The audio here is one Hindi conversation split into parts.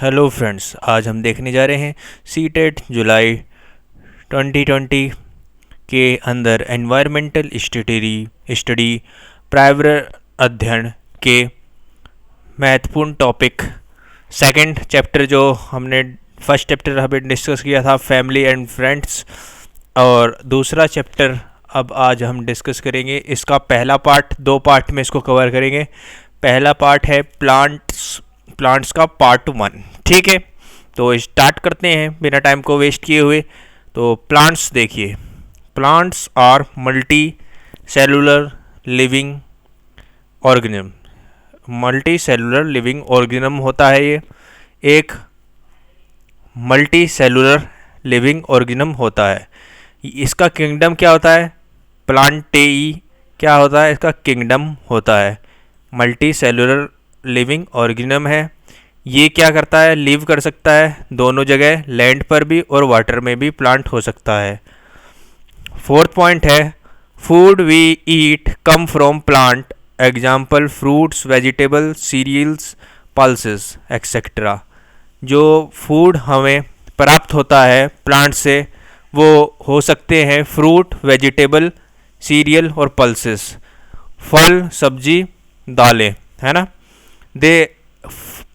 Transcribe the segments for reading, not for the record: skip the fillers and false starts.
हेलो फ्रेंड्स, आज हम देखने जा रहे हैं सीटेट जुलाई 2020 के अंदर एनवायरमेंटल स्टडी पर्यावरण अध्ययन के महत्वपूर्ण टॉपिक सेकंड चैप्टर। जो हमने फर्स्ट चैप्टर हमें डिस्कस किया था फैमिली एंड फ्रेंड्स, और दूसरा चैप्टर अब आज हम डिस्कस करेंगे। इसका पहला पार्ट, दो पार्ट में इसको कवर करेंगे। पहला पार्ट है प्लांट्स का पार्ट 1। ठीक है, तो स्टार्ट करते हैं बिना टाइम को वेस्ट किए हुए। तो प्लांट्स देखिए, plants are multi cellular living organism. Multi cellular living organism होता है ये, एक मल्टी सेलुलर लिविंग ऑर्गेनिज्म होता है। इसका किंगडम क्या होता है? प्लांटेई क्या होता है? इसका किंगडम होता है। मल्टी सेलुलर लिविंग ऑर्गेनिज्म है। ये क्या करता है? लिव कर सकता है दोनों जगह, लैंड पर भी और वाटर में भी प्लांट हो सकता है। फोर्थ पॉइंट है food we eat come from plant, example fruits, vegetable, cereals, pulses etcetera. जो फूड हमें प्राप्त होता है प्लांट से वो हो सकते हैं फ्रूट, वेजिटेबल, सीरियल और पल्सेस। फल, सब्जी, दालें, है ना। दे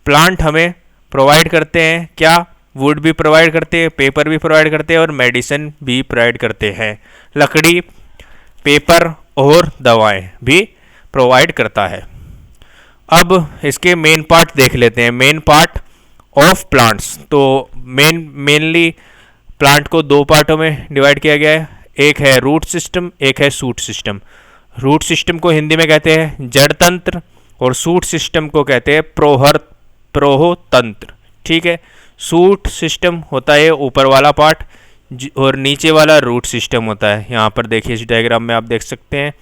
प्लांट हमें प्रोवाइड करते हैं क्या? वुड भी प्रोवाइड करते हैं, पेपर भी प्रोवाइड करते हैं और मेडिसिन भी प्रोवाइड करते हैं। लकड़ी, पेपर और दवाएं भी प्रोवाइड करता है। अब इसके मेन पार्ट देख लेते हैं। Main part of plants. तो मेनली प्लांट को दो पार्टों में डिवाइड किया गया है। एक है रूट सिस्टम, एक है शूट सिस्टम। रूट सिस्टम को हिंदी में कहते हैं जड़ तंत्र और शूट सिस्टम को कहते हैं प्रोहोतंत्र। ठीक है, शूट सिस्टम होता है ऊपर वाला पार्ट और नीचे वाला रूट सिस्टम होता है। यहाँ पर देखिए, इस डायग्राम में आप देख सकते हैं।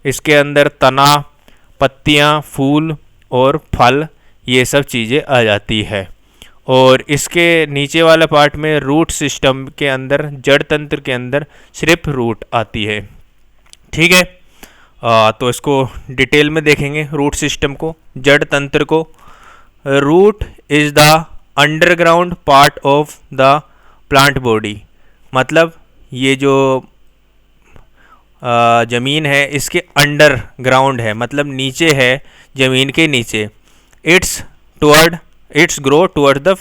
इसके अंदर तना, पत्तियाँ, फूल और फल, ये सब चीज़ें आ जाती है। और इसके नीचे वाला पार्ट में रूट सिस्टम के अंदर, जड़ तंत्र के अंदर सिर्फ रूट आती है। ठीक है, तो इसको डिटेल में देखेंगे रूट सिस्टम को, जड़ तंत्र को। Root is the underground part of the plant body. मतलब ये जो ज़मीन है इसके अंडर ग्राउंड है, मतलब नीचे है, ज़मीन के नीचे। It's grow toward the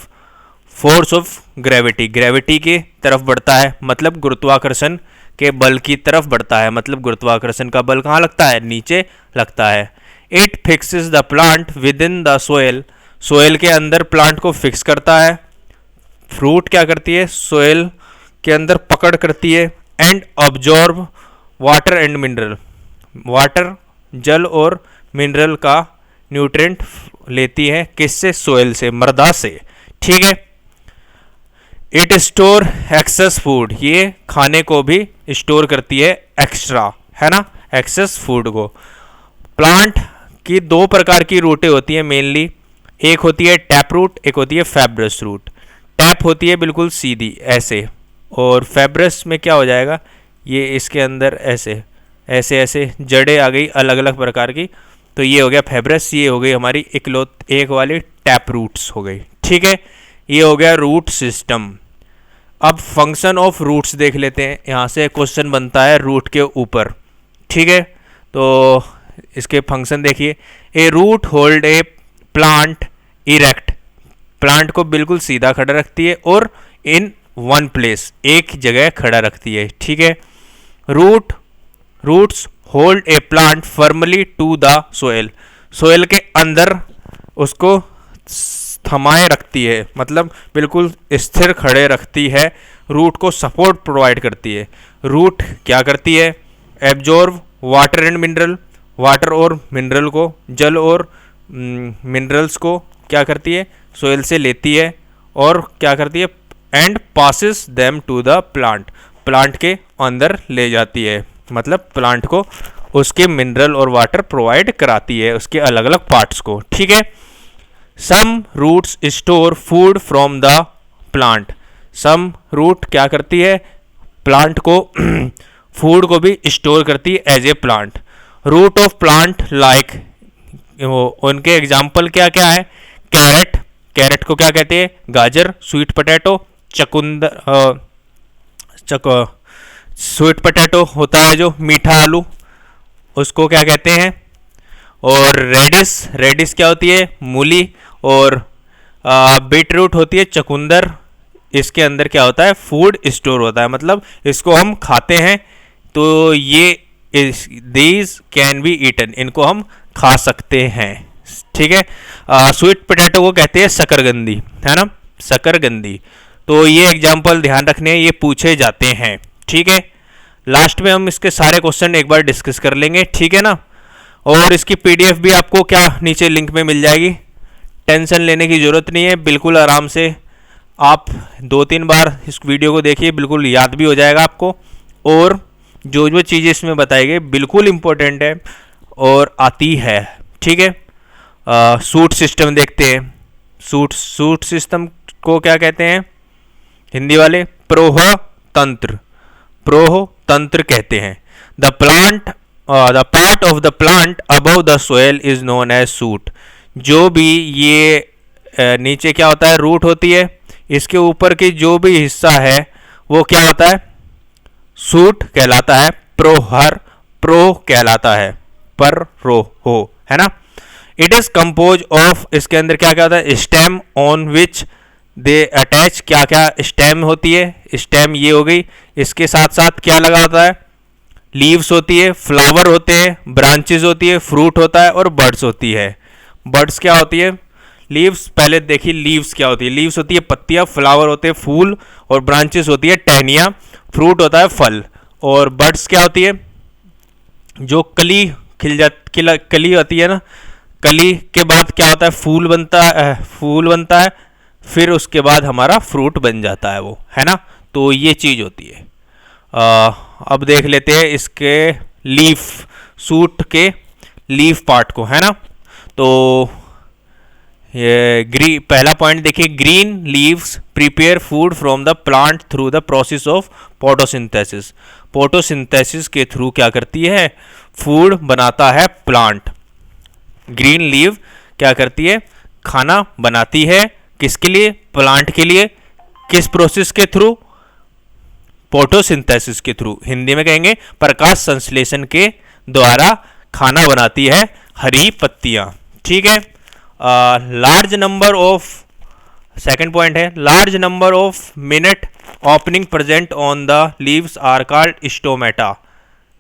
force of gravity. Gravity की तरफ बढ़ता है, मतलब गुरुत्वाकर्षण के बल की तरफ बढ़ता है। मतलब गुरुत्वाकर्षण का बल कहाँ लगता है? नीचे लगता है। It fixes the plant with in the soil. Soil के अंदर प्लांट को फिक्स करता है। फ्रूट क्या करती है? सोयल के अंदर पकड़ करती है। And absorb water and mineral. Water, जल और मिनरल का न्यूट्रिएंट लेती है। किससे? सोयल से, मृदा से। ठीक है। It store excess food. ये खाने को भी स्टोर करती है एक्स्ट्रा, है ना, एक्सेस फूड को। प्लांट की दो प्रकार की रूटें होती हैं मेनली। एक होती है टैप रूट, एक होती है फैब्रस रूट। टैप होती है बिल्कुल सीधी ऐसे, और फैब्रस में क्या हो जाएगा? ये इसके अंदर ऐसे ऐसे ऐसे जड़ें आ गई अलग अलग प्रकार की, तो ये हो गया फैब्रस। ये हो गई हमारी एक वाली टैप रूट्स हो गई। ठीक है, ये हो गया रूट सिस्टम। अब फंक्शन ऑफ रूट्स देख लेते हैं। यहाँ से क्वेश्चन बनता है रूट के ऊपर। ठीक है, तो इसके फंक्शन देखिए। A root hold a plant erect. Plant को बिल्कुल सीधा खड़ा रखती है और इन वन प्लेस, एक जगह खड़ा रखती है। ठीक है। Roots hold a plant firmly to the soil. Soil के अंदर उसको थमाए रखती है, मतलब बिल्कुल स्थिर खड़े रखती है। रूट को सपोर्ट प्रोवाइड करती है। रूट क्या करती है? Absorb water and mineral. Water और मिनरल को, जल और मिनरल्स को क्या करती है? सोयल से लेती है और क्या करती है? And passes them to the plant. Plant के अंदर ले जाती है, मतलब प्लांट को उसके मिनरल और वाटर प्रोवाइड कराती है, उसके अलग अलग पार्ट्स को। ठीक है। Some roots store food from the plant. Some root क्या करती है? प्लांट को फूड को भी स्टोर करती है as a plant. Root of plant like, उनके एग्जाम्पल क्या क्या है? कैरेट, कैरेट को क्या कहते हैं? गाजर। स्वीट पोटैटो, चकुंदर, स्वीट पोटैटो होता है जो मीठा आलू, उसको क्या कहते हैं? और रेडिस, रेडिस क्या होती है? मूली। और बीट रूट होती है चकुंदर। इसके अंदर क्या होता है? फूड स्टोर होता है, मतलब इसको हम खाते हैं, तो ये दीज कैन बी ईटन, इनको हम खा सकते हैं। ठीक है। स्वीट पोटैटो को कहते हैं शकरकंदी, है ना, शकरकंदी। तो ये एग्जाम्पल ध्यान रखने हैं, ये पूछे जाते हैं। ठीक है। लास्ट में हम इसके सारे क्वेश्चन एक बार डिस्कस कर लेंगे, ठीक है ना। और इसकी पीडीएफ भी आपको क्या नीचे लिंक में मिल जाएगी, टेंशन लेने की ज़रूरत नहीं है, बिल्कुल आराम से आप 2-3 बार इस वीडियो को देखिए, बिल्कुल याद भी हो जाएगा आपको। और जो जो चीज़ें इसमें बताई गई बिल्कुल इम्पोर्टेंट है और आती है। ठीक है। सूट सिस्टम देखते हैं। सूट सिस्टम को क्या कहते हैं हिंदी वाले? प्रोह तंत्र, प्रोह तंत्र कहते हैं। The part of the plant above the soil is known as shoot. जो भी ये नीचे क्या होता है? रूट होती है, इसके ऊपर की जो भी हिस्सा है वो क्या होता है? सूट कहलाता है। प्रो कहलाता है, पर रो हो, है ना। इट इज कंपोज ऑफ, इसके अंदर क्या क्या होता है? Stem on which they attach, क्या क्या स्टेम होती है? स्टेम ये हो गई, इसके साथ साथ क्या लगा होता है? लीव्स होती है, फ्लावर होते हैं, ब्रांचेस होती है, फ्रूट होता है और बर्ड्स होती है। बर्ड्स क्या होती है? लीव्स। पहले देखिए लीव्स क्या होती है? लीव्स होती है पत्तियां, फ्लावर होते हैं फूल, और ब्रांचेस होती है टहनियाँ, फ्रूट होता है फल। और बर्ड्स क्या होती है? जो कली कली होती है ना, कली के बाद क्या होता है? फूल बनता है, फिर उसके बाद हमारा फ्रूट बन जाता है वो, है ना। तो ये चीज़ होती है। अब देख लेते हैं इसके लीफ, सूट के लीफ पार्ट को, है ना। तो ये पहला पॉइंट देखिए, green leaves prepare food from the plant through the process of photosynthesis. Photosynthesis के थ्रू क्या करती है? फूड बनाता है प्लांट। ग्रीन लीव क्या करती है? खाना बनाती है। किसके लिए? प्लांट के लिए। किस प्रोसेस के थ्रू? फोटोसिंथेसिस के थ्रू। हिंदी में कहेंगे प्रकाश संश्लेषण के द्वारा खाना बनाती है हरी पत्तियां। ठीक है। Large number of, second point है, large number of minute opening present on the leaves are called stomata.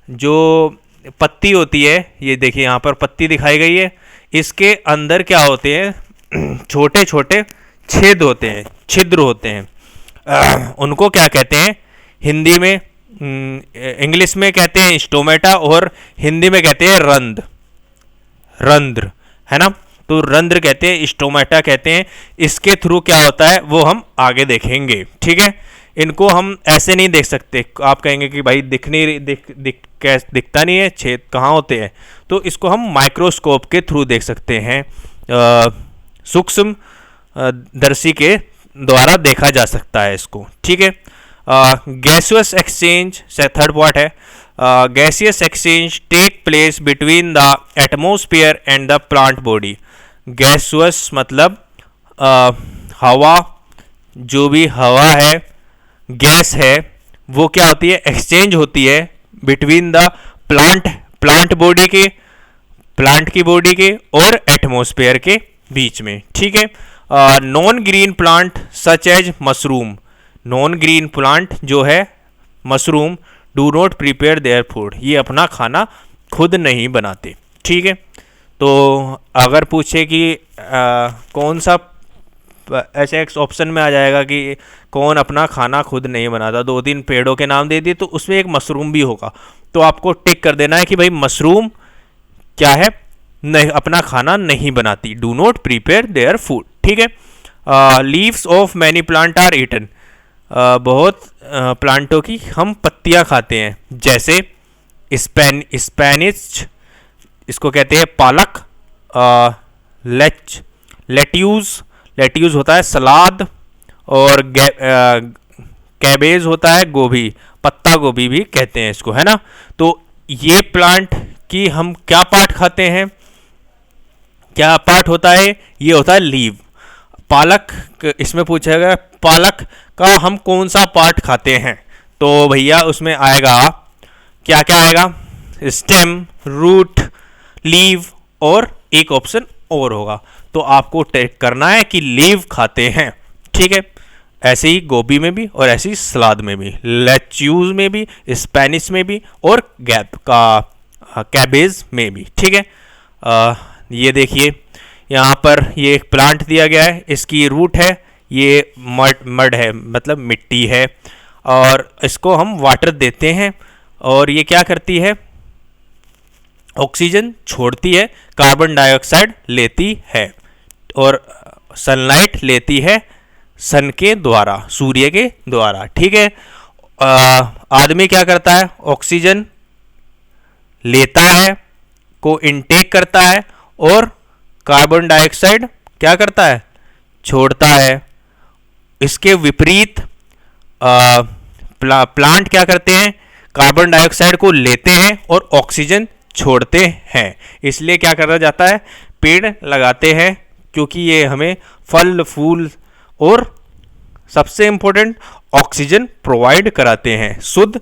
जो पत्ती होती है, ये देखिए यहाँ पर पत्ती दिखाई गई है, इसके अंदर क्या होते हैं? छोटे छोटे छेद होते हैं, छिद्र होते हैं। उनको क्या कहते हैं हिंदी में? इंग्लिश में कहते हैं स्टोमेटा, और हिंदी में कहते हैं रंध्र, है ना। तो रंध्र कहते हैं, स्टोमेटा कहते हैं। इसके थ्रू क्या होता है वो हम आगे देखेंगे। ठीक है। इनको हम ऐसे नहीं देख सकते। आप कहेंगे कि भाई दिखता नहीं है, छेद कहाँ होते हैं? तो इसको हम माइक्रोस्कोप के थ्रू देख सकते हैं, सूक्ष्म दर्शी के द्वारा देखा जा सकता है इसको। ठीक है। गैसियस एक्सचेंज से थर्ड पार्ट है। Gaseous exchange take place between the atmosphere and the plant body. Gaseous मतलब हवा, जो भी हवा है, गैस है, वो क्या होती है? एक्सचेंज होती है बिटवीन द प्लांट बॉडी के, प्लांट की बॉडी के और एटमोस्फेयर के बीच में। ठीक है। Non green plant such as mushroom, non green plant जो है mushroom, do not prepare their food, ये अपना खाना खुद नहीं बनाते। ठीक है। तो अगर पूछे कि कौन सा, ऐसे एक ऑप्शन में आ जाएगा कि कौन अपना खाना खुद नहीं बनाता, 2-3 पेड़ों के नाम दे दिए, तो उसमें एक मशरूम भी होगा। तो आपको टिक कर देना है कि भाई मशरूम क्या है? नहीं, अपना खाना नहीं बनाती, do not prepare their food. ठीक है। Leaves of many plant are eaten. बहुत प्लांटों की हम पत्तियां खाते हैं, जैसे स्पेनिश, इसको कहते हैं पालक, लेट्यूज होता है सलाद, और कैबेज होता है गोभी, पत्ता गोभी भी कहते हैं इसको, है ना। तो ये प्लांट की हम क्या पार्ट खाते हैं? क्या पार्ट होता है? ये होता है लीव। पालक, इसमें पूछा गया पालक का हम कौन सा पार्ट खाते हैं, तो भैया उसमें आएगा क्या क्या आएगा, स्टेम, रूट, लीव और एक ऑप्शन और होगा। तो आपको टेक करना है कि लीव खाते हैं, ठीक है। ऐसे ही गोभी में भी और ऐसे ही सलाद में भी, लेट्यूस में भी, स्पेनिश में भी और कैबेज में भी, ठीक है। ये देखिए यहाँ पर ये एक प्लांट दिया गया है, इसकी रूट है, ये मड है मतलब मिट्टी है, और इसको हम वाटर देते हैं और ये क्या करती है, ऑक्सीजन छोड़ती है, कार्बन डाइऑक्साइड लेती है और सनलाइट लेती है सन के द्वारा, सूर्य के द्वारा, ठीक है। आदमी क्या करता है, ऑक्सीजन लेता है, को इनटेक करता है और कार्बन डाइऑक्साइड क्या करता है, छोड़ता है। इसके विपरीत प्लांट क्या करते हैं, कार्बन डाइऑक्साइड को लेते हैं और ऑक्सीजन छोड़ते हैं। इसलिए क्या करा जाता है, पेड़ लगाते हैं, क्योंकि ये हमें फल फूल और सबसे इम्पोर्टेंट ऑक्सीजन प्रोवाइड कराते हैं, शुद्ध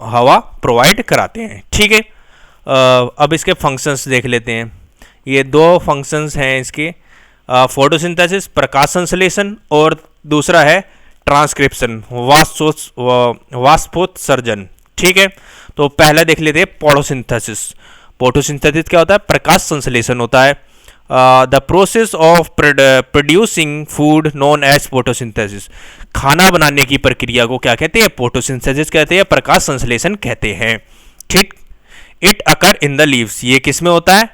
हवा प्रोवाइड कराते हैं, ठीक है। अब इसके फंक्शंस देख लेते हैं। ये दो फंक्शंस हैं इसके, फोटोसिंथेसिस प्रकाश संश्लेषण और दूसरा है ट्रांसक्रिप्शन वाष्पोत्सर्जन, ठीक है। तो पहला देख लेते हैं फोटोसिंथेसिस। फोटोसिंथेसिस क्या होता है, प्रकाश संश्लेषण होता है। The process of producing food known as photosynthesis, खाना बनाने की प्रक्रिया को क्या कहते हैं, फोटोसिंथेसिस कहते हैं, प्रकाश संश्लेषण कहते हैं, ठीक। It occur in the leaves, ये किस में होता है,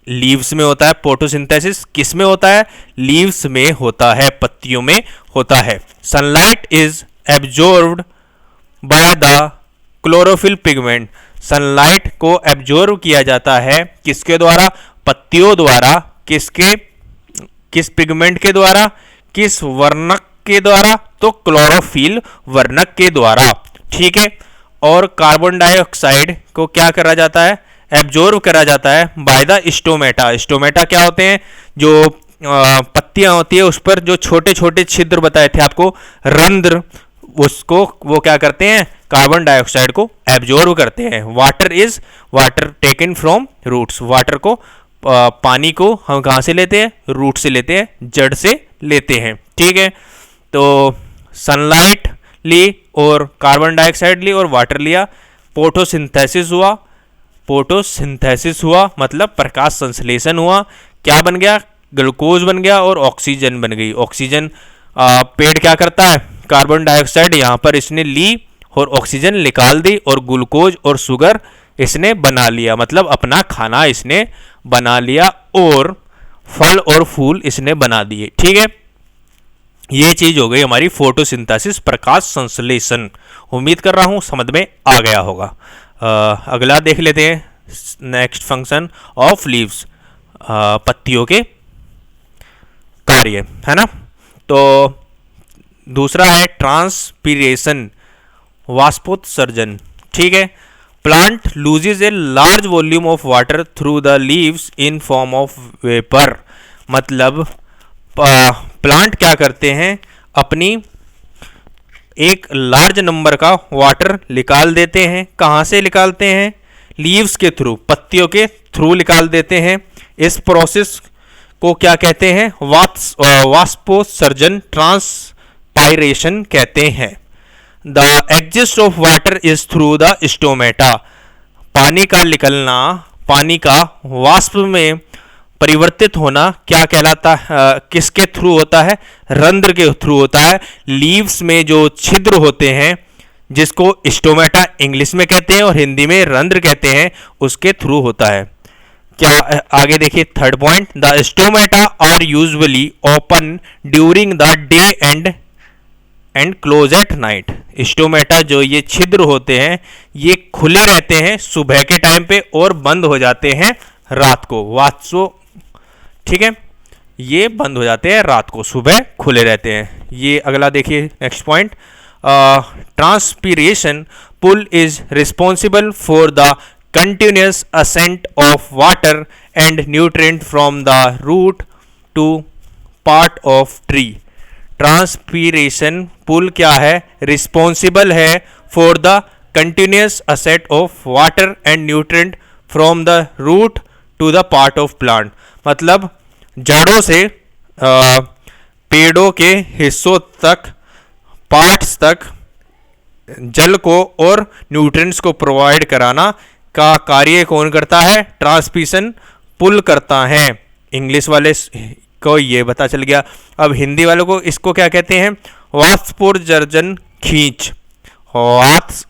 लीव्स में होता है। फोटोसिंथेसिस किस में होता है, लीव्स में होता है, पत्तियों में होता है। Sunlight is absorbed by the chlorophyll pigment, sunlight को एब्जॉर्ब किया जाता है किसके द्वारा, पत्तियों द्वारा। किस पिगमेंट के द्वारा, किस वर्णक के द्वारा, तो क्लोरोफिल वर्णक के द्वारा, ठीक है। और कार्बन डाइऑक्साइड को क्या करा जाता है, एब्जॉर्ब करा जाता है बाय द स्टोमेटा। स्टोमेटा क्या होते हैं, जो पत्तियां होती है उस पर जो छोटे छोटे छिद्र बताए थे आपको, रंध्र, उसको वो क्या करते हैं, कार्बन डाइऑक्साइड को एब्जॉर्ब करते हैं। Water taken from roots, water को पानी को हम कहाँ से लेते हैं, रूट से लेते हैं, जड़ से लेते हैं, ठीक है। तो सनलाइट ली और कार्बन डाइऑक्साइड ली और वाटर लिया, फोटोसिंथेसिस हुआ मतलब प्रकाश संश्लेषण हुआ। क्या बन गया, ग्लूकोज बन गया और ऑक्सीजन बन गई। ऑक्सीजन पेड़ क्या करता है, कार्बन डाइऑक्साइड यहाँ पर इसने ली और ऑक्सीजन निकाल दी और ग्लूकोज और शुगर इसने बना लिया, मतलब अपना खाना इसने बना लिया और फल और फूल इसने बना दिए, ठीक है। ये चीज हो गई हमारी फोटोसिंथेसिस, प्रकाश संश्लेषण। उम्मीद कर रहा हूँ समझ में आ गया होगा। अगला देख लेते हैं, नेक्स्ट फंक्शन ऑफ लीव्स, पत्तियों के कार्य, है ना। तो दूसरा है ट्रांसपीरेशन, वाष्पोत्सर्जन, ठीक है। Plant loses a large volume of water through the leaves in form of vapour, मतलब प्लांट क्या करते हैं, अपनी एक लार्ज नंबर का वाटर निकाल देते हैं। कहाँ से निकालते हैं, लीव्स के थ्रू, पत्तियों के थ्रू निकाल देते हैं। इस प्रोसेस को क्या कहते हैं, वाष्पोत्सर्जन, ट्रांसपाइरेशन कहते हैं। The exist of water is through the stomata, पानी का निकलना, पानी का वाष्प में परिवर्तित होना क्या कहलाता है, किसके थ्रू होता है, रंध्र के थ्रू होता है। लीव्स में जो छिद्र होते हैं जिसको स्टोमेटा इंग्लिश में कहते हैं और हिंदी में रंध्र कहते हैं, उसके थ्रू होता है। क्या आगे देखिए third point, the stomata are usually open during the day and close at night. Stomata जो ये छिद्र होते हैं ये खुले रहते हैं सुबह के टाइम पे और बंद हो जाते हैं रात को। ठीक है, ये बंद हो जाते हैं रात को, सुबह खुले रहते हैं। ये अगला देखिए next point, transpiration pull is responsible for the continuous ascent of water and nutrient from the root to part of tree. Transpiration pull क्या है? रिस्पॉन्सिबल है for the continuous ascent of water and nutrient from the root to the part of plant. मतलब जड़ों से पेड़ों के हिस्सों तक, पार्ट्स तक जल को और न्यूट्रिएंट्स को प्रोवाइड कराना का कार्य कौन करता है? ट्रांसपीरेशन पुल करता है। इंग्लिश वाले को ये पता चल गया। अब हिंदी वालों को इसको क्या कहते हैं? वाष्पोत्सर्जन खींच।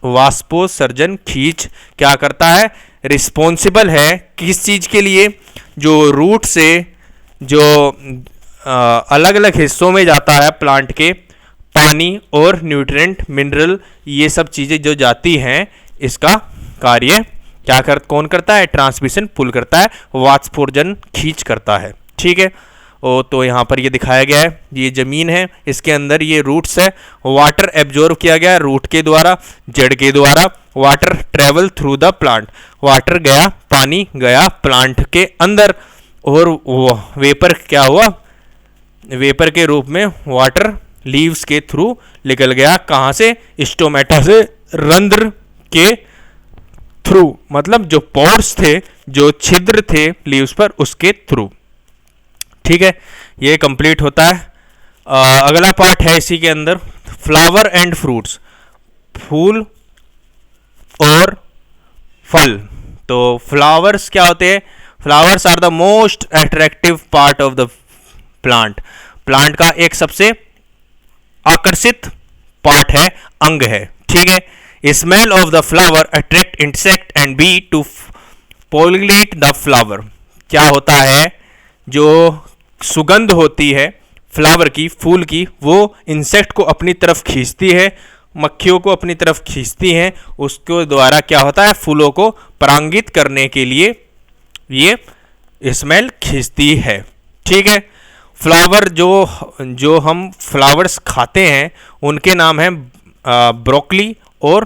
वाष्पोत्सर्जन खींच क्या करता है? रिस्पॉन्सिबल है किस चीज़ के लिए? जो रूट से जो अलग अलग हिस्सों में जाता है प्लांट के, पानी और न्यूट्रिएंट, मिनरल, ये सब चीज़ें जो जाती हैं, इसका कार्य कौन करता है? ट्रांसमिशन पुल करता है, वाष्पोत्सर्जन खींच करता है। ठीक है। तो यहाँ पर ये दिखाया गया है, ये ज़मीन है, इसके अंदर ये रूट्स है, वाटर एब्जॉर्ब किया गया रूट के द्वारा, जड़ के द्वारा। Water travel through the plant, water गया, पानी गया प्लांट के अंदर, और वेपर क्या हुआ? वेपर के रूप में वाटर लीव्स के थ्रू निकल गया। कहाँ से? स्टोमेटा से, रंध्र के थ्रू, मतलब जो पोर्स थे, जो छिद्र थे लीव्स पर, उसके थ्रू। ठीक है, ये कंप्लीट होता है। अगला पार्ट है इसी के अंदर, फ्लावर एंड फ्रूट्स, फूल और फल। तो फ्लावर्स क्या होते हैं? Flowers are the most attractive part of the plant. Plant का एक सबसे आकर्षित पार्ट है, अंग है। ठीक है। Smell of the flower attract insect and bee to pollinate the flower. क्या होता है? जो सुगंध होती है फ्लावर की, फूल की, वो इंसेक्ट को अपनी तरफ खींचती है, मक्खियों को अपनी तरफ खींचती हैं। उसके द्वारा क्या होता है? फूलों को परागित करने के लिए ये स्मेल खींचती है। ठीक है। फ्लावर जो हम फ्लावर्स खाते हैं उनके नाम हैं ब्रोकली और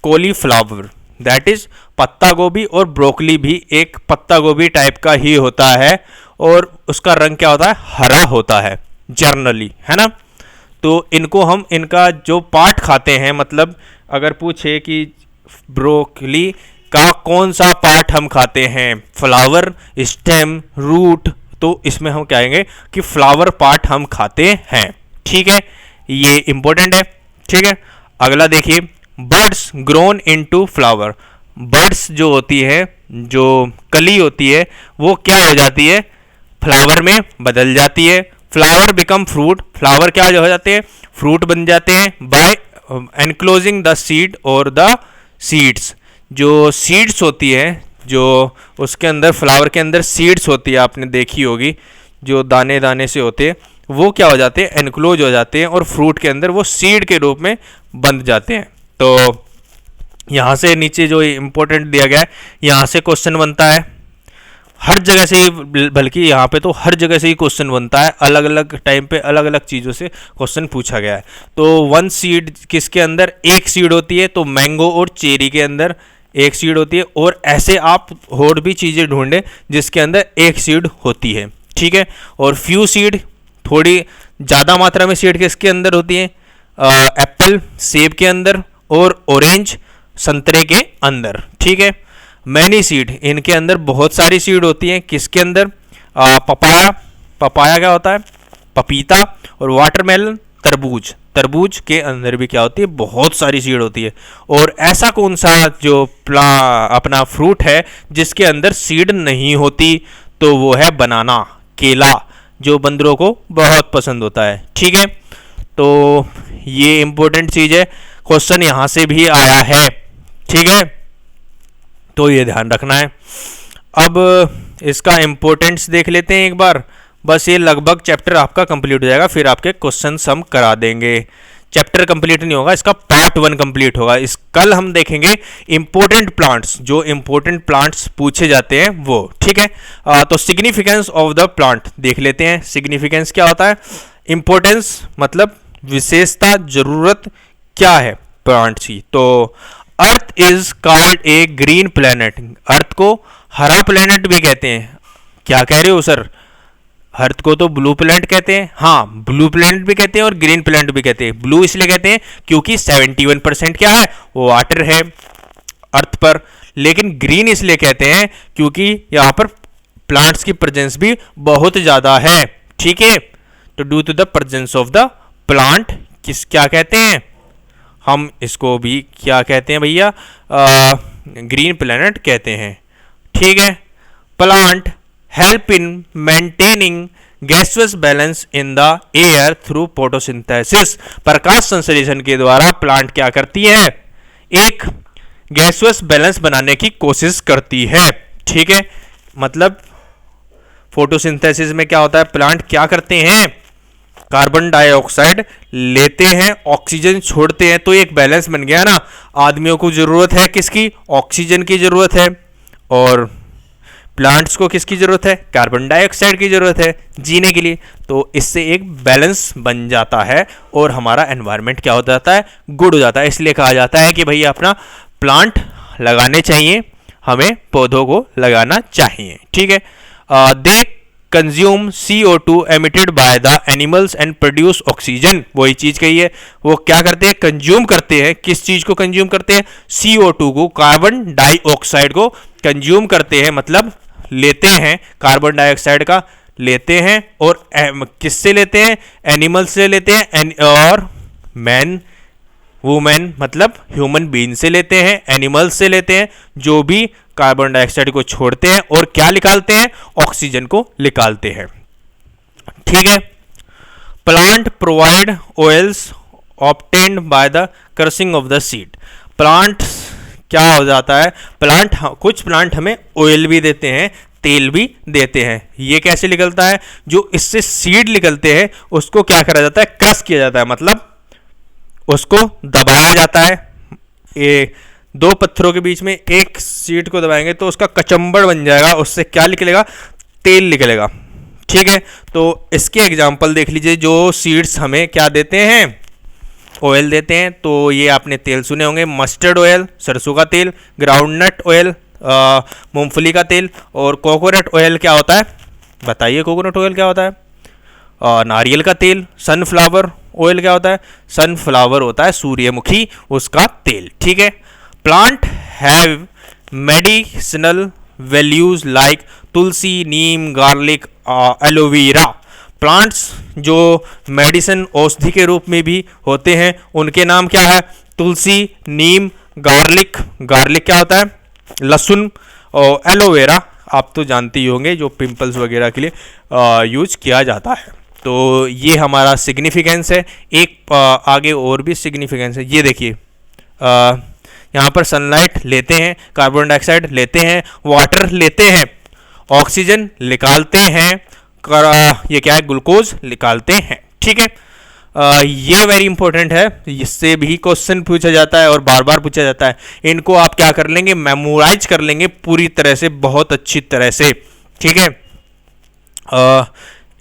कॉलीफ्लावर। दैट इज पत्ता गोभी, और ब्रोकली भी एक पत्ता गोभी टाइप का ही होता है, और उसका रंग क्या होता है? हरा होता है जनरली, है ना। तो इनको हम, इनका जो पार्ट खाते हैं, मतलब अगर पूछे कि ब्रोकली का कौन सा पार्ट हम खाते हैं, फ्लावर, स्टेम, रूट, तो इसमें हम कहेंगे कि फ्लावर पार्ट हम खाते हैं। ठीक है, ये इंपॉर्टेंट है। ठीक है। अगला देखिए, birds grown into flower. Birds जो होती है, जो कली होती है, वो क्या हो जाती है? फ्लावर में बदल जाती है। फ्लावर बिकम फ्रूट, फ्लावर क्या हो जाते हैं? फ्रूट बन जाते हैं। बाय एनक्लोजिंग द सीड और द सीड्स। जो सीड्स होती है, जो उसके अंदर, फ्लावर के अंदर सीड्स होती है, आपने देखी होगी, जो दाने दाने से होते हैं, वो क्या हो जाते हैं? एनक्लोज हो जाते हैं, और फ्रूट के अंदर वो सीड के रूप में बंध जाते हैं। तो यहाँ से नीचे जो इम्पोर्टेंट दिया गया है, यहाँ से क्वेश्चन बनता है हर जगह से ही, बल्कि यहाँ पे तो हर जगह से ही क्वेश्चन बनता है। अलग अलग टाइम पे अलग अलग चीज़ों से क्वेश्चन पूछा गया है। तो वन सीड किसके अंदर? एक सीड होती है। तो मैंगो और चेरी के अंदर एक सीड होती है, और ऐसे आप और भी चीज़ें ढूंढें जिसके अंदर एक सीड होती है। ठीक है। और फ्यू सीड, थोड़ी ज़्यादा मात्रा में सीड किसके अंदर होती है? एप्पल, सेब के अंदर, और ऑरेंज, संतरे के अंदर। ठीक है। मैनी सीड, इनके अंदर बहुत सारी सीड होती हैं। किसके अंदर? पपाया, पपाया क्या होता है? पपीता। और वाटरमेलन, तरबूज, तरबूज के अंदर भी क्या होती है? बहुत सारी सीड होती है। और ऐसा कौन सा जो अपना फ्रूट है जिसके अंदर सीड नहीं होती? तो वो है बनाना, केला, जो बंदरों को बहुत पसंद होता है। ठीक है। तो ये इंपॉर्टेंट चीज़ है, क्वेश्चन यहाँ से भी आया है। ठीक है, तो ये ध्यान रखना है। अब इसका इम्पोर्टेंस देख लेते हैं एक बार, बस ये लगभग चैप्टर आपका कंप्लीट हो जाएगा, फिर आपके क्वेश्चन हम करा देंगे। चैप्टर कंप्लीट नहीं होगा, इसका पार्ट 1 कंप्लीट होगा। इस कल हम देखेंगे इंपॉर्टेंट प्लांट्स, जो इंपॉर्टेंट प्लांट्स पूछे जाते हैं वो। ठीक है। तो सिग्निफिकेंस ऑफ द प्लांट देख लेते हैं। सिग्निफिकेंस क्या होता है? इंपॉर्टेंस मतलब विशेषता, जरूरत क्या है प्लांट की। तो earth is called a green planet, earth को हरा प्लेनेट भी कहते हैं। क्या कह रहे हो सर? अर्थ को तो ब्लू प्लैनेट कहते हैं, हाँ ब्लू प्लैनेट भी कहते हैं और ग्रीन प्लैनेट भी कहते हैं। ब्लू इसलिए कहते हैं क्योंकि 71% क्या है, वाटर है अर्थ पर। लेकिन ग्रीन इसलिए कहते हैं क्योंकि यहाँ पर प्लांट्स की प्रेजेंस भी बहुत ज़्यादा है। ठीक है, तो due to the presence of the plant क्या कहते हैं, हम इसको भी क्या कहते हैं भैया, ग्रीन प्लैनेट कहते हैं। ठीक है, plant help in maintaining gaseous balance in the air through photosynthesis. प्रकाश संश्लेषण के द्वारा प्लांट क्या करती है, एक गैसियस बैलेंस बनाने की कोशिश करती है। ठीक है, मतलब फोटोसिंथेसिस में क्या होता है, प्लांट क्या करते हैं, कार्बन डाइऑक्साइड लेते हैं, ऑक्सीजन छोड़ते हैं, तो एक बैलेंस बन गया ना। आदमियों को जरूरत है किसकी, ऑक्सीजन की जरूरत है, और प्लांट्स को किसकी जरूरत है, कार्बन डाइऑक्साइड की जरूरत है जीने के लिए। तो इससे एक बैलेंस बन जाता है और हमारा एनवायरनमेंट क्या हो जाता है, गुड हो जाता है। इसलिए कहा जाता है कि भैया अपना प्लांट लगाने चाहिए, हमें पौधों को लगाना चाहिए। ठीक है, they consume CO2 emitted by the animals and produce oxygen. वही चीज कही है, वो क्या करते हैं, कंज्यूम करते हैं। किस चीज को कंज्यूम करते हैं, CO2 को, कार्बन डाइऑक्साइड को कंज्यूम करते हैं, मतलब लेते हैं, कार्बन डाइऑक्साइड का लेते हैं। और किससे लेते हैं, एनिमल से लेते हैं, और मैन वुमेन मतलब ह्यूमन बीइंग से लेते हैं, एनिमल्स से लेते हैं, जो भी कार्बन डाइऑक्साइड को छोड़ते हैं और क्या निकालते हैं, ऑक्सीजन को निकालते हैं। ठीक है, plant provide oils obtained by the crushing of the seed. Plant क्या हो जाता है, प्लांट कुछ प्लांट हमें ऑयल भी देते हैं, तेल भी देते हैं। ये कैसे निकलता है, जो इससे सीड निकलते हैं उसको क्या करा जाता है, क्रश किया जाता है, मतलब उसको दबाया जाता है। ये दो पत्थरों के बीच में एक सीड को दबाएंगे तो उसका कचंबड़ बन जाएगा, उससे क्या निकलेगा, तेल निकलेगा। ठीक है, तो इसके एग्जाम्पल देख लीजिए, जो सीड्स हमें क्या देते हैं, ऑयल देते हैं। तो ये आपने तेल सुने होंगे, मस्टर्ड ऑयल सरसों का तेल, ग्राउंडनट ऑयल मूंगफली का तेल, और कोकोनट ऑयल क्या होता है, बताइए कोकोनट ऑयल क्या होता है, नारियल का तेल। सनफ्लावर ऑयल क्या होता है, सनफ्लावर होता है सूर्यमुखी उसका तेल। ठीक है, plant have medicinal values like Tulsi, Neem, garlic, aloe vera. Plants जो मेडिसिन औषधि के रूप में भी होते हैं, उनके नाम क्या है, तुलसी, नीम, गार्लिक, गार्लिक क्या होता है, लहसुन, और एलोवेरा आप तो जानते ही होंगे, जो पिंपल्स वगैरह के लिए यूज किया जाता है। तो ये हमारा सिग्निफिकेंस है। एक आगे और भी सिग्निफिकेंस है, ये देखिए, यहाँ पर सनलाइट लेते हैं, कार्बन डाइऑक्साइड लेते हैं, वाटर लेते हैं, ऑक्सीजन निकालते हैं, ये क्या है, ग्लूकोज निकालते हैं। ठीक है, ये वेरी इंपॉर्टेंट है, इससे भी क्वेश्चन पूछा जाता है और बार बार पूछा जाता है। इनको आप क्या कर लेंगे, मेमोराइज कर लेंगे पूरी तरह से, बहुत अच्छी तरह से। ठीक है,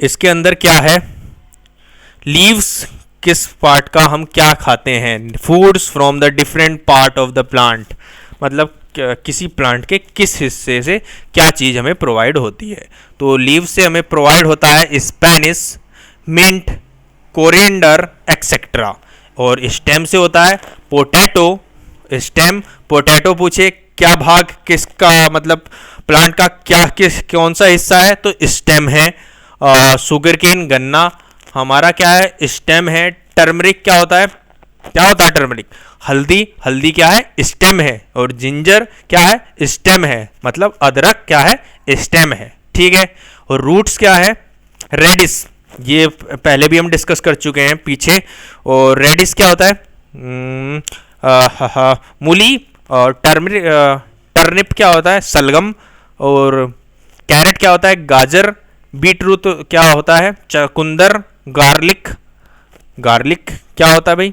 इसके अंदर क्या है, लीव्स किस पार्ट का हम क्या खाते हैं, foods from the different part of the plant, मतलब किसी प्लांट के किस हिस्से से क्या चीज़ हमें प्रोवाइड होती है। तो लीव से हमें प्रोवाइड होता है स्पेनिश, मिंट, कोरिएंडर एक्सेट्रा। और स्टेम से होता है पोटैटो। स्टेम पोटैटो पूछे क्या भाग किसका, मतलब प्लांट का क्या कौन सा हिस्सा है, तो स्टेम है। शुगर केन गन्ना हमारा क्या है, स्टेम है। टर्मरिक क्या होता है, टर्मरिक, हल्दी, हल्दी क्या है, स्टेम है। और जिंजर क्या है, स्टेम है, मतलब अदरक क्या है, स्टेम है। ठीक है, और रूट्स क्या है, रेडिस, ये पहले भी हम डिस्कस कर चुके हैं पीछे। और रेडिस क्या होता है, मूली। और टर्निप क्या होता है, सलगम। और कैरेट क्या होता है, गाजर। बीट रूट क्या होता है, चकुंदर। गार्लिक, गार्लिक क्या होता है भाई,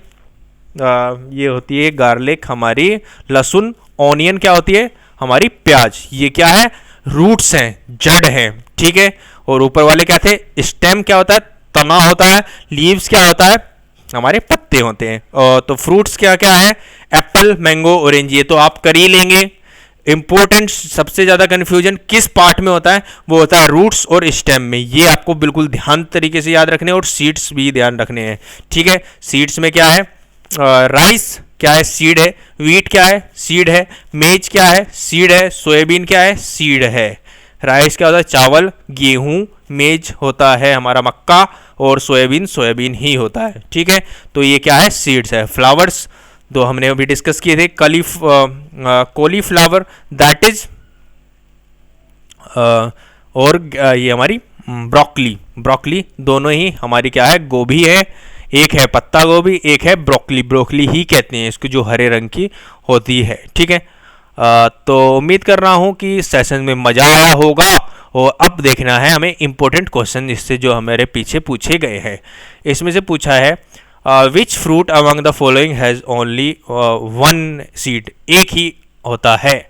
ये होती है गार्लिक हमारी लहसुन। ऑनियन क्या होती है, हमारी प्याज। ये क्या है, रूट्स हैं, जड़ हैं। ठीक है, और ऊपर वाले क्या थे, स्टेम क्या होता है, तना होता है। लीव्स क्या होता है, हमारे पत्ते होते हैं। और तो फ्रूट्स क्या क्या है, एप्पल, मैंगो, ऑरेंज, ये तो आप कर ही लेंगे। इंपॉर्टेंट सबसे ज़्यादा कन्फ्यूजन किस पार्ट में होता है, वो होता है रूट्स और स्टेम में। ये आपको बिल्कुल ध्यान तरीके से याद रखने हैं और सीड्स भी ध्यान रखने हैं, ठीक है। सीड्स में क्या है, राइस क्या है, सीड है। वीट क्या है, सीड है। मेज क्या है, सीड है। सोयाबीन क्या है, सीड है। राइस क्या होता है, चावल। गेहूं, मेज होता है हमारा मक्का, और सोयाबीन सोयाबीन ही होता है, ठीक है। तो ये क्या है, सीड्स है। फ्लावर्स दो हमने अभी डिस्कस किए थे, कॉलीफ्लावर दैट इज, और ये हमारी ब्रोकली, ब्रोकली दोनों ही हमारी क्या है, गोभी है। एक है पत्ता गोभी, एक है ब्रोकली, ब्रोकली ही कहते हैं इसको, जो हरे रंग की होती है, ठीक है। तो उम्मीद कर रहा हूँ कि सेशन में मज़ा आया होगा। और अब देखना है हमें इम्पोर्टेंट क्वेश्चन इससे जो हमारे पीछे पूछे गए हैं। इसमें से पूछा है which fruit among the following has only one seed, एक ही होता है,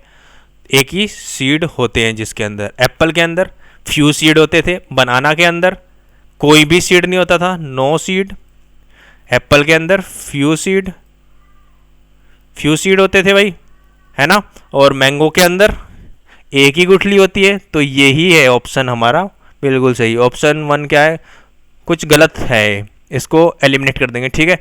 एक ही सीड होते हैं जिसके अंदर। एप्पल के अंदर फ्यू सीड होते थे, बनाना के अंदर कोई भी सीड नहीं होता था, नो सीड। एप्पल के अंदर फ्यू सीड होते थे भाई, है ना। और मैंगो के अंदर एक ही गुठली होती है। तो यही है ऑप्शन हमारा बिल्कुल सही। ऑप्शन 1 क्या है, कुछ गलत है, इसको एलिमिनेट कर देंगे, ठीक है।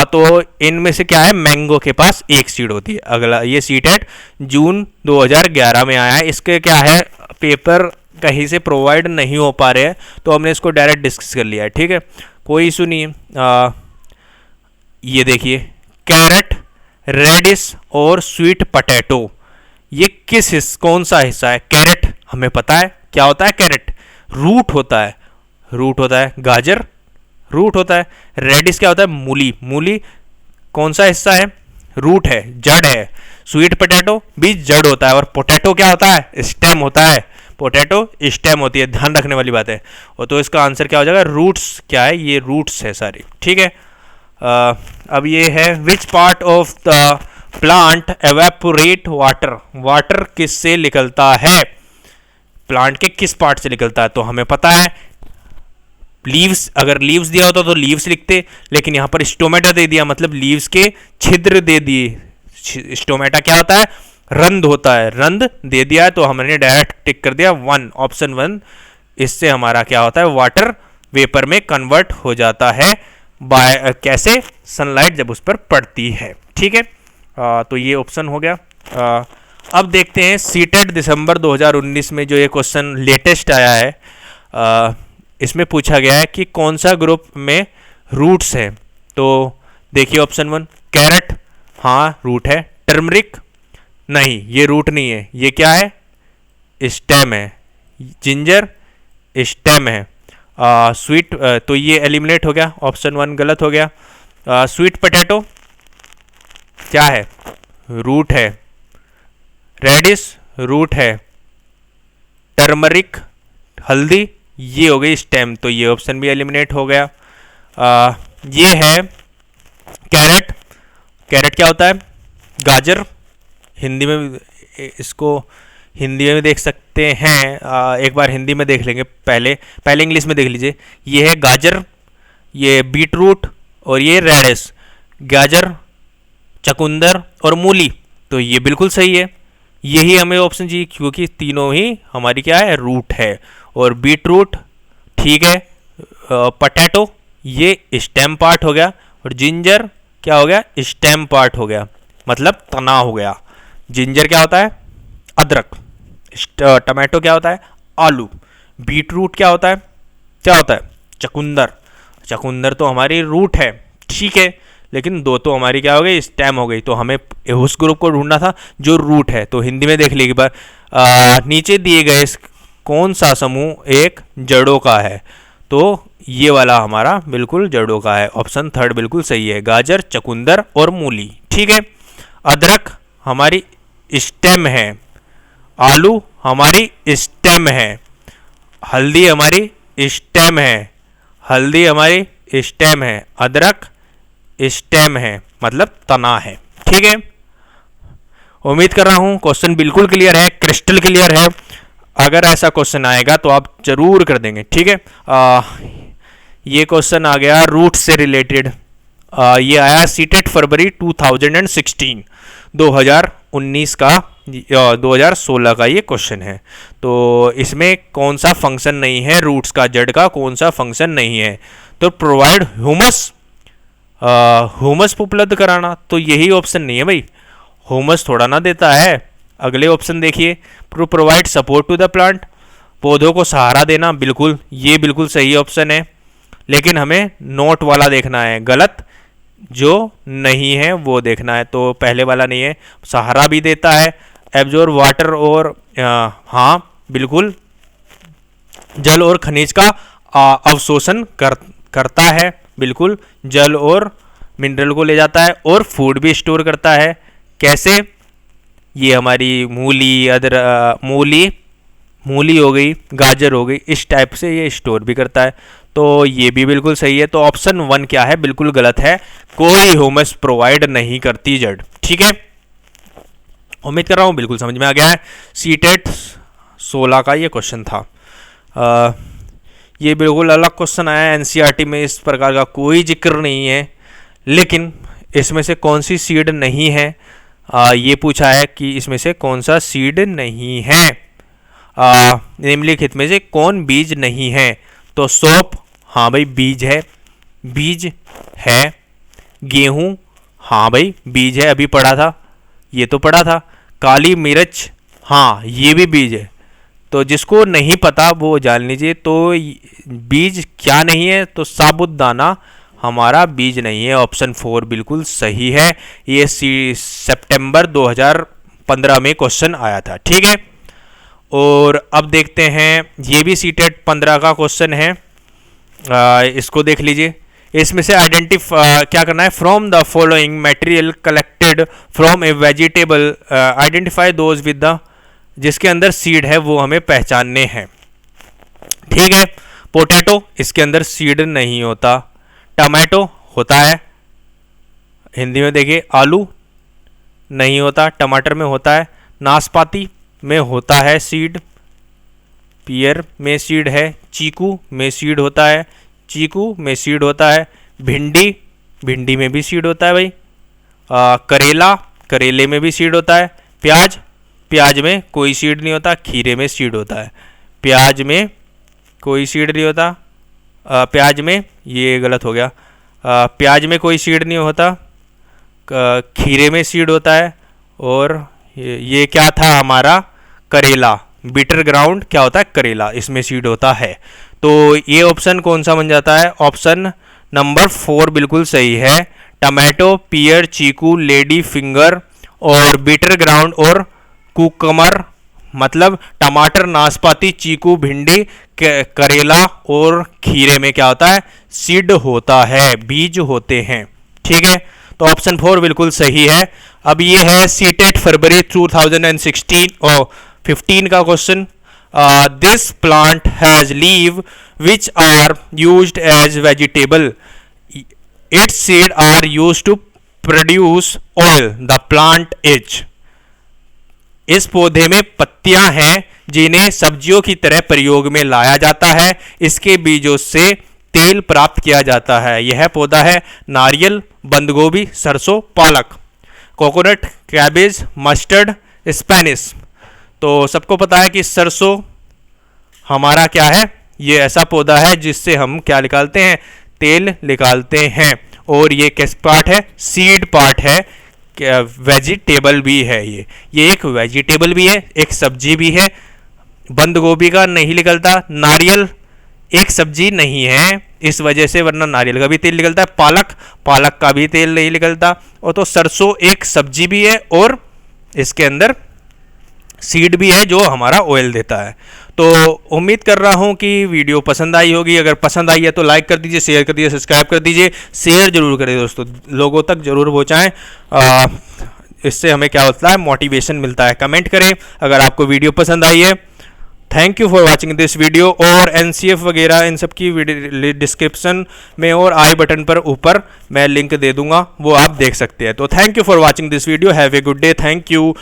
तो इनमें से क्या है, मैंगो के पास एक सीड होती है। अगला ये सीटेट जून 2011 में आया है। इसके क्या है, पेपर कहीं से प्रोवाइड नहीं हो पा रहे हैं, तो हमने इसको डायरेक्ट डिस्कस कर लिया है, ठीक है, कोई इशू नहीं है। ये देखिए, कैरेट, रेडिस और स्वीट पटेटो, ये कौन सा हिस्सा है। कैरेट हमें पता है क्या होता है, कैरेट रूट होता है, रूट होता है। गाजर रूट होता है। रेडिस क्या होता है, मूली, मूली कौन सा हिस्सा है, रूट है, जड़ है। स्वीट पोटैटो भी जड़ होता है। और पोटैटो क्या होता है, स्टेम होता है। पोटैटो स्टेम होती है, ध्यान रखने वाली बात है। और तो इसका आंसर क्या हो जाएगा, रूट्स क्या है, ये रूट्स है सारी, ठीक है। अब ये है which part of the plant evaporate water, water किससे निकलता है, प्लांट के किस पार्ट से निकलता है। तो हमें पता है लीव्स, अगर लीव्स दिया होता तो लीव्स लिखते, लेकिन यहाँ पर स्टोमेटा दे दिया, मतलब लीव्स के छिद्र दे दिए। स्टोमेटा क्या होता है, रंध होता है, रंध दे दिया है, तो हमने डायरेक्ट टिक कर दिया 1, ऑप्शन 1। इससे हमारा क्या होता है, वाटर वेपर में कन्वर्ट हो जाता है। बाय कैसे, सनलाइट जब उस पर पड़ती है, ठीक है। तो ये ऑप्शन हो गया। अब देखते हैं सीटेट दिसंबर 2019 में जो ये क्वेश्चन लेटेस्ट आया है। इसमें पूछा गया है कि कौन सा ग्रुप में रूट्स है। तो देखिए ऑप्शन 1, कैरेट, हाँ रूट है। टर्मरिक, नहीं ये रूट नहीं है, ये क्या है, स्टेम है। जिंजर स्टेम है। स्वीट, तो ये एलिमिनेट हो गया, ऑप्शन 1 गलत हो गया। स्वीट पोटैटो क्या है, रूट है। रेडिस रूट है। टर्मरिक हल्दी, ये हो गई स्टेम, तो ये ऑप्शन भी एलिमिनेट हो गया। ये है कैरेट, कैरेट क्या होता है, गाजर। हिंदी में इसको हिंदी में देख सकते हैं, एक बार हिंदी में देख लेंगे, पहले इंग्लिश में देख लीजिए। ये है गाजर, ये बीट रूट, और ये रेडिस। गाजर, चकुंदर और मूली, तो ये बिल्कुल सही है, यही हमें ऑप्शन चाहिए, क्योंकि तीनों ही हमारी क्या है, रूट है। और बीट रूट ठीक है। पोटैटो ये स्टेम पार्ट हो गया। और जिंजर क्या हो गया, स्टेम पार्ट हो गया, मतलब तना हो गया। जिंजर क्या होता है, अदरक। टमाटो क्या होता है, आलू। बीट रूट क्या होता है, चकुंदर। चकुंदर तो हमारी रूट है, ठीक है, लेकिन दो तो हमारी क्या हो गई, स्टेम हो गई। तो हमें उस ग्रुप को ढूंढना था जो रूट है। तो हिंदी में देख लीजिए बार, नीचे दिए गए कौन सा समूह एक जड़ों का है। तो ये वाला हमारा बिल्कुल जड़ों का है, ऑप्शन 3 बिल्कुल सही है। गाजर, चकुंदर और मूली, ठीक है। अदरक हमारी स्टेम है। आलू हमारी स्टेम है। हल्दी हमारी स्टेम है। हल्दी हमारी स्टेम है। अदरक स्टेम है, मतलब तना है, ठीक है। उम्मीद कर रहा हूं क्वेश्चन बिल्कुल क्लियर है, क्रिस्टल क्लियर है। अगर ऐसा क्वेश्चन आएगा तो आप जरूर कर देंगे, ठीक है। ये क्वेश्चन आ गया रूट से रिलेटेड। ये आया सीटेट फरवरी 2019 का 2016 का ये क्वेश्चन है। तो इसमें कौन सा फंक्शन नहीं है रूट्स का, जड़ का कौन सा फंक्शन नहीं है? तो प्रोवाइड ह्यूमस, ह्यूमस उपलब्ध कराना, तो यही ऑप्शन नहीं है भाई, ह्यूमस थोड़ा ना देता है। अगले ऑप्शन देखिए, provide support to the plant, पौधों को सहारा देना, बिल्कुल ये बिल्कुल सही ऑप्शन है, लेकिन हमें नोट वाला देखना है, गलत जो नहीं है वो देखना है। तो पहले वाला नहीं है, सहारा भी देता है, एब्जॉर्ब वाटर और हाँ बिल्कुल जल और खनिज का अवशोषण करता है, बिल्कुल जल और मिनरल को ले जाता है, और फूड भी स्टोर करता है। कैसे? ये हमारी मूली हो गई, गाजर हो गई, इस टाइप से ये स्टोर भी करता है। तो ये भी बिल्कुल सही है। तो ऑप्शन 1 क्या है? बिल्कुल गलत है, कोई ह्यूमस प्रोवाइड नहीं करती जड़। ठीक है, उम्मीद कर रहा हूँ बिल्कुल समझ में आ गया है। सीटेट 16 का ये क्वेश्चन था। ये बिल्कुल अलग क्वेश्चन आया एनसीईआरटी में, इस प्रकार का कोई जिक्र नहीं है, लेकिन इसमें से कौन सी सीड नहीं है, ये पूछा है कि इसमें से कौन सा सीड नहीं है, निम्नलिखित में से कौन बीज नहीं है? तो सौंफ, हाँ भाई बीज है, बीज है। गेहूं, हाँ भाई बीज है, अभी पढ़ा था, ये तो पढ़ा था। काली मिर्च, हाँ ये भी बीज है। तो जिसको नहीं पता वो जान लीजिए। तो बीज क्या नहीं है? तो साबूदाना हमारा बीज नहीं है, ऑप्शन 4 बिल्कुल सही है। ये सितंबर 2015 में क्वेश्चन आया था। ठीक है, और अब देखते हैं, ये भी सीटेट 15 का क्वेश्चन है, इसको देख लीजिए। इसमें से क्या करना है? From the following material collected from A vegetable identify those with the, जिसके अंदर सीड है वो हमें पहचानने हैं। ठीक है, पोटैटो, इसके अंदर सीड नहीं होता। टमाटो होता है, हिंदी में देखिए, आलू नहीं होता, टमाटर में होता है। नाशपाती में होता है सीड, पियर में सीड है। चीकू में सीड होता है, चीकू में सीड होता है। भिंडी, भिंडी में भी सीड होता है भाई। करेला, करेले में भी सीड होता है। प्याज, प्याज में कोई सीड नहीं होता। खीरे में सीड होता है, प्याज में कोई सीड नहीं होता। प्याज में, ये गलत हो गया, प्याज में कोई सीड नहीं होता। खीरे में सीड होता है। और ये क्या था हमारा? करेला, बिटर ग्राउंड क्या होता है? करेला, इसमें सीड होता है। तो ये ऑप्शन कौन सा बन जाता है? ऑप्शन नंबर 4 बिल्कुल सही है। टमाटो, पियर, चीकू, लेडी फिंगर और बिटर ग्राउंड और कुकमर, मतलब टमाटर, नाशपाती, चीकू, भिंडी, करेला और खीरे में क्या होता है? सीड होता है, बीज होते हैं। ठीक है, तो ऑप्शन 4 बिल्कुल सही है। अब ये है सीटेट फरवरी 2016 और 15 का question. This plant has leave which are used as vegetable, its seed are used to produce oil, the plant is. इस पौधे में पत्तियां हैं जिन्हें सब्जियों की तरह प्रयोग में लाया जाता है, इसके बीजों से तेल प्राप्त किया जाता है। यह पौधा है नारियल, बंद गोभी, सरसों, पालक, कोकोनट, कैबेज, मस्टर्ड, स्पेनिश। तो सबको पता है कि सरसों हमारा क्या है? ये ऐसा पौधा है जिससे हम क्या निकालते हैं? तेल निकालते हैं। और ये किस पार्ट है? सीड पार्ट है, वेजिटेबल भी है। ये एक वेजिटेबल भी है, एक सब्जी भी है। बंद गोभी का नहीं निकलता, नारियल एक सब्जी नहीं है इस वजह से, वरना नारियल का भी तेल निकलता है। पालक, पालक का भी तेल नहीं निकलता। और तो सरसों एक सब्जी भी है और इसके अंदर सीड भी है जो हमारा ऑयल देता है। तो उम्मीद कर रहा हूँ कि वीडियो पसंद आई होगी। अगर पसंद आई है तो लाइक कर दीजिए, शेयर कर दीजिए, सब्सक्राइब कर दीजिए। शेयर जरूर करें दोस्तों, लोगों तक जरूर पहुँचाएँ, इससे हमें क्या होता है? मोटिवेशन मिलता है। कमेंट करें अगर आपको वीडियो पसंद आई है। Thank you for watching this video. और एनसीएफ वगैरह इन सब की डिस्क्रिप्शन में और आई बटन पर ऊपर मैं लिंक दे दूंगा, वो आप देख सकते हैं। तो thank you for watching this video. Have a good day. Thank you.